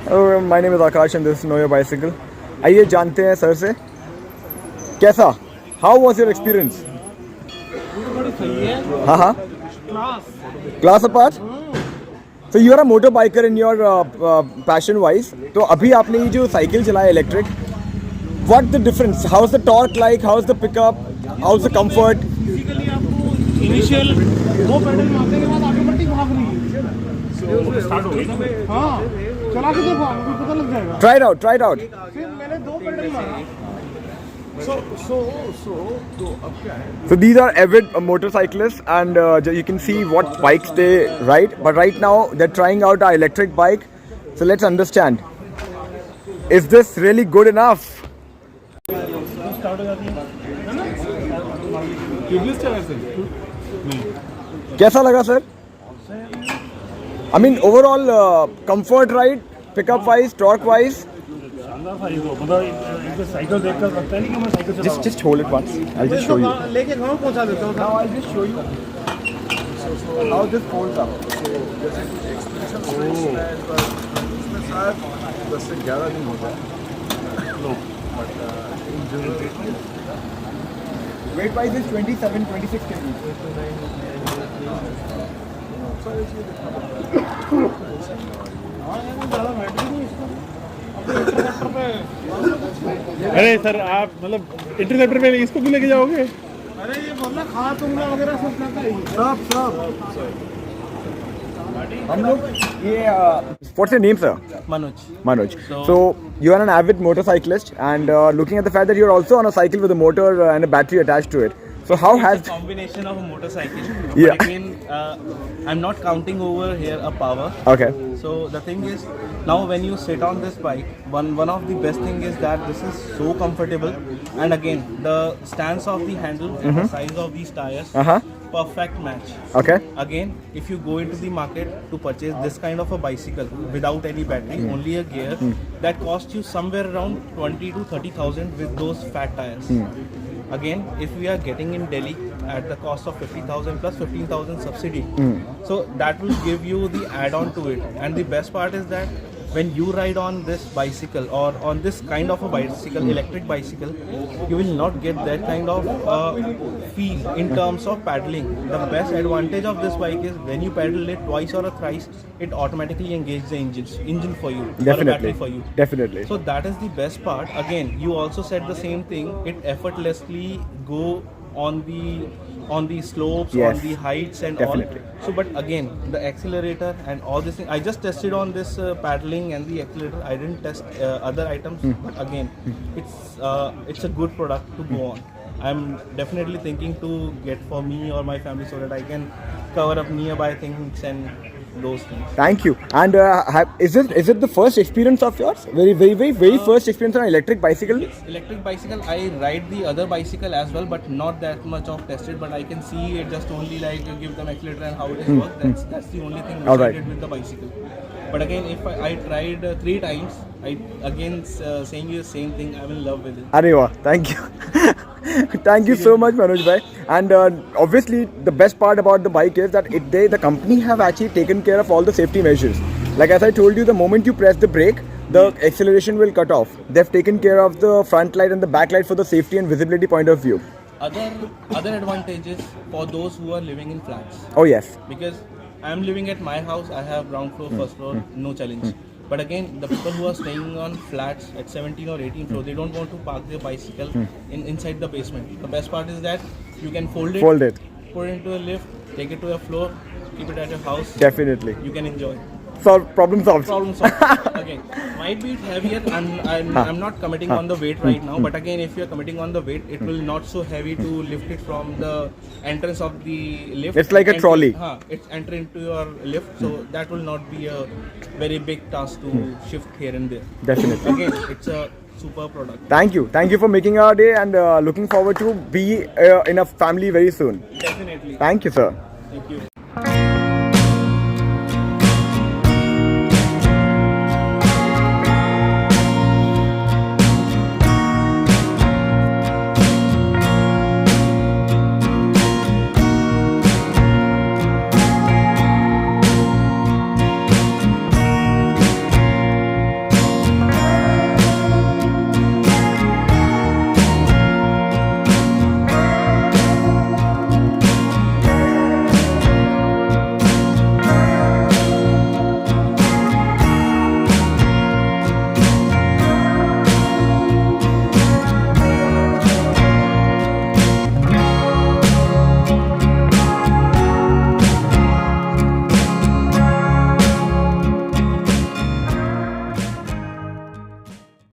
My name is Akash and this is Know Your Bicycle. आइए जानते हैं sir से कैसा How was your experience? हाँ Class apart? So you are a motorbiker in your passion wise. तो अभी आपने ये जो साइकिल चलाया electric, what the difference? How's the torque like? How's the pickup? How's the comfort? Basically आपको initial दो pedal मारने के बाद ऑटोमेटिक भाग रही है। स्टार्ट हो गई ना? हाँ, चला के देखो आपको पता लग जाएगा। Try it out. फिर मैंने दो पैडल मारा। So these are avid motorcyclists and you can see what bikes they ride. But right now they're trying out our electric bike. So let's understand. Is this really good enough? Start हो जाती है ना? Tubeless चला sir? नहीं। कैसा लगा sir? I mean overall comfort ride, pickup wise, torque wise. शानदार था ये तो। मतलब एक साइकिल देखकर लगता है नहीं कि मैं साइकिल चला रहा हूँ। Just hold it once. I'll just show you. लेके गाँव पहुँचा देता हूँ। Now I'll just show you how this folds up. इसमें शायद 10 से 11 दिन होता है। Weight wise is 27-26 kg. अरे सर आप मतलब इंटरसेप्टर पे इसको भी लेके जाओगे? अरे ये बोलना खा तुंगा वगैरह सब करता है। सब हम लोग ये what's your name, sir? Manoj. So you are an avid motorcyclist and looking at the fact that you're also on a cycle with a motor and a battery attached to it. So how has a combination of a motorcycle? Yeah. But again, I'm not counting over here a power. Okay. So the thing is, now when you sit on this bike, one of the best thing is that this is so comfortable, and again the stance of the handle and the size of these tires, perfect match. Okay. Again, if you go into the market to purchase this kind of a bicycle without any battery, only a gear, that costs you somewhere around 20 to 30,000 with those fat tires. Again, if we are getting in Delhi at the cost of 50,000 plus 15,000 subsidy, so that will give you the add-on to it. And the best part is that when you ride on this bicycle or on this kind of a bicycle, electric bicycle, you will not get that kind of feel in terms of paddling. The best advantage of this bike is when you paddle it twice or thrice, it automatically engages the engine for you, or a battery for you. Definitely. So that is the best part. Again, you also said the same thing. It effortlessly go on the slopes, Yes. on the heights and Definitely. all. So but again, the accelerator and all this thing, I just tested on this paddling and the accelerator. I didn't test other items, but again, it's a good product to go on. I'm definitely thinking to get for me or my family so that I can cover up nearby things and those things. Thank you. And is it the first experience of yours? Very first experience on an electric bicycle? Yes, electric bicycle. I ride the other bicycle as well, but not that much of tested. But I can see it just only like you give them accelerator and how it works. That's the only thing which I did with the bicycle. But again, if I tried 3 times, I again saying you the same thing. I'm in love with it. Arey, thank you. Thank you so much, Manoj bhai. And obviously, the best part about the bike is that the company have actually taken care of all the safety measures. Like as I told you, the moment you press the brake, the acceleration will cut off. They've taken care of the front light and the back light for the safety and visibility point of view. Other advantages for those who are living in flats. Oh yes. Because I'm living at my house, I have ground floor, first floor, no challenge. But again, the people who are staying on flats at 17 or 18 floor, they don't want to park their bicycle inside the basement. The best part is that you can fold it, put it into a lift, take it to a floor, keep it at your house. Definitely. You can enjoy. Problem solved. Again, might be heavier, and I'm not committing on the weight right now. But again, if you're committing on the weight, it will not so heavy to lift it from the entrance of the lift. It's like a trolley. It's entering into your lift, so that will not be a very big task to shift here and there. Definitely. Again, it's a super product. Thank you for making our day, and looking forward to be in a family very soon. Definitely. Thank you, sir. Thank you.